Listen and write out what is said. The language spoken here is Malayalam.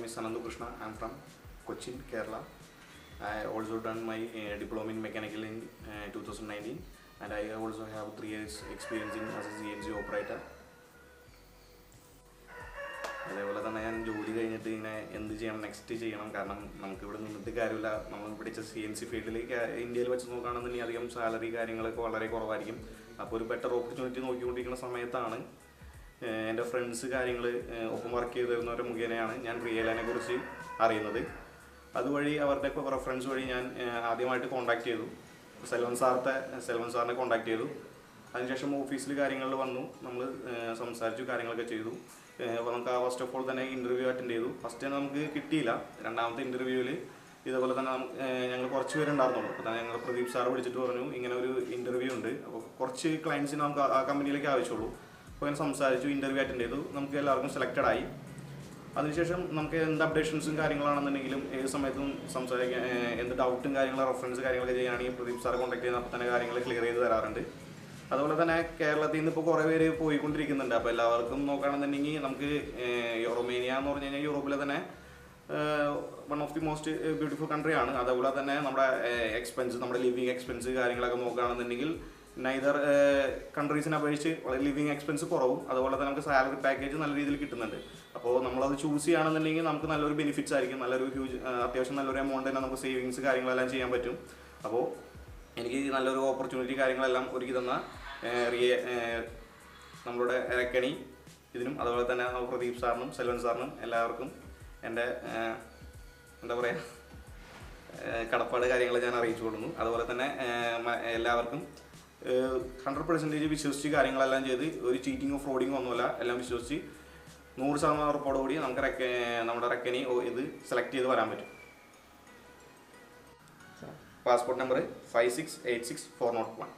name is Sanandu Krishna. I'm from Cochin, Kerala. I also done my diploma in mechanical in 2019, and I also have 3 years experience in as a CNC operator. അതേപോലെ തന്നെ ഞാൻ ജോലി കഴിഞ്ഞിട്ട് ഇങ്ങനെ എന്ത് ചെയ്യണം, നെക്സ്റ്റ് ചെയ്യണം. കാരണം നമുക്ക് ഇവിടെ നിന്നിട്ട് കാര്യമില്ല. നമ്മൾ പഠിച്ച CNC ഫീൽഡിൽ ഇന്ത്യയിൽ വെച്ച് നോക്കുകയാണെന്നുണ്ടെങ്കിൽ അധികം സാലറി കാര്യങ്ങളൊക്കെ വളരെ കുറവായിരിക്കും. അപ്പോൾ ഒരു ബെറ്റർ ഓപ്പർച്യൂണിറ്റി നോക്കിക്കൊണ്ടിരിക്കുന്ന സമയത്താണ് എൻ്റെ ഫ്രണ്ട്സ് കാര്യങ്ങൾ ഒപ്പം വർക്ക് ചെയ്ത് തരുന്നവരുടെ മുഖേനയാണ് ഞാൻ റിയലൈനെ കുറിച്ച് അറിയുന്നത്. അതുവഴി അവരുടെ റെഫറൻസ് വഴി ഞാൻ ആദ്യമായിട്ട് കോൺടാക്ട് ചെയ്തു. സെൽവൻ സാറിനെ കോൺടാക്ട് ചെയ്തു. അതിനുശേഷം ഓഫീസിൽ കാര്യങ്ങളിൽ വന്നു, നമ്മൾ സംസാരിച്ചു, കാര്യങ്ങളൊക്കെ ചെയ്തു. അപ്പോൾ നമുക്ക് ഫസ്റ്റ് ഓഫ് ഓൾ തന്നെ ഇൻ്റർവ്യൂ അറ്റൻഡ് ചെയ്തു. ഫസ്റ്റ് നമുക്ക് കിട്ടിയില്ല. രണ്ടാമത്തെ ഇൻ്റർവ്യൂവിൽ ഇതേപോലെ തന്നെ ഞങ്ങൾ കുറച്ച് പേരുണ്ടായിരുന്നുള്ളൂ. അപ്പോൾ തന്നെ ഞങ്ങൾ പ്രദീപ് സാർ വിളിച്ചിട്ട് പറഞ്ഞു ഇങ്ങനെ ഒരു ഇൻ്റർവ്യൂ ഉണ്ട്, അപ്പോൾ കുറച്ച് ക്ലയൻസിന് നമുക്ക് ആ കമ്പനിയിലേക്ക് ആവശ്യമുള്ളൂ. അപ്പോൾ അങ്ങനെ സംസാരിച്ചു, ഇൻ്റർവ്യൂ അറ്റൻഡ് ചെയ്തു. നമുക്ക് എല്ലാവർക്കും സെലക്റ്റഡ് ആയി. അതിനുശേഷം നമുക്ക് എന്ത് അപ്ഡേഷൻസും കാര്യങ്ങളാണെന്നുണ്ടെങ്കിലും ഏത് സമയത്തും സംസാരിക്കാൻ, എന്ത് ഡൗട്ടും കാര്യങ്ങളും റെഫറൻസ് കാര്യങ്ങളൊക്കെ ചെയ്യാനാണെങ്കിൽ പ്രദീപ് സാറെ കോൺടാക്ട് ചെയ്യുന്ന അപ്പോൾ തന്നെ കാര്യങ്ങൾ ക്ലിയർ ചെയ്ത് തരാറുണ്ട്. അതുപോലെ തന്നെ കേരളത്തിൽ നിന്ന് ഇപ്പോൾ കുറേ പേര് പോയിക്കൊണ്ടിരിക്കുന്നുണ്ട്. അപ്പോൾ എല്ലാവർക്കും നോക്കുകയാണെന്നുണ്ടെങ്കിൽ നമുക്ക് റൊമേനിയ എന്ന് പറഞ്ഞു കഴിഞ്ഞാൽ യൂറോപ്പിലെ തന്നെ one of the most beautiful കൺട്രിയാണ്. അതുപോലെ തന്നെ നമ്മുടെ എക്സ്പെൻസ്, നമ്മുടെ ലിവിങ് എക്സ്പെൻസ് കാര്യങ്ങളൊക്കെ നോക്കുകയാണെന്നുണ്ടെങ്കിൽ നൈദർ കൺട്രീസിനെ അപേക്ഷിച്ച് ലിവിങ് എക്സ്പെൻസ് കുറവും, അതുപോലെ തന്നെ നമുക്ക് സാലറി പാക്കേജ് നല്ല രീതിയിൽ കിട്ടുന്നുണ്ട്. അപ്പോൾ നമ്മളത് ചൂസ് ചെയ്യുകയാണെന്നുണ്ടെങ്കിൽ നമുക്ക് നല്ലൊരു ബെനിഫിറ്റ്സ് ആയിരിക്കും, നല്ലൊരു അത്യാവശ്യം നല്ലൊരു എമൗണ്ട് തന്നെ നമുക്ക് സേവിങ്സ് കാര്യങ്ങളെല്ലാം ചെയ്യാൻ പറ്റും. അപ്പോൾ എനിക്ക് നല്ലൊരു ഓപ്പർച്യൂണിറ്റി കാര്യങ്ങളെല്ലാം ഒരുക്കി തന്ന നമ്മളുടെ രക്കണി ഇതിനും, അതുപോലെ തന്നെ പ്രദീപ് സാറിനും സെൽവൻ സാറിനും എല്ലാവർക്കും എൻ്റെ എന്താ പറയുക കടപ്പാട് കാര്യങ്ങൾ ഞാൻ അറിയിച്ചു കൊടുക്കുന്നു. അതുപോലെ തന്നെ എല്ലാവർക്കും 100% വിശ്വസിച്ച് കാര്യങ്ങളെല്ലാം ചെയ്ത് ഒരു ചീറ്റിങ്ങോ ഫ്രോഡിങ്ങോ ഒന്നുമില്ല, എല്ലാം വിശ്വസിച്ച് 100% ഉറപ്പോടുകൂടി നമുക്ക് നമ്മുടെ റെക്കനി ഇത് സെലക്ട് ചെയ്ത് വരാൻ പറ്റും. Passport number 5686401.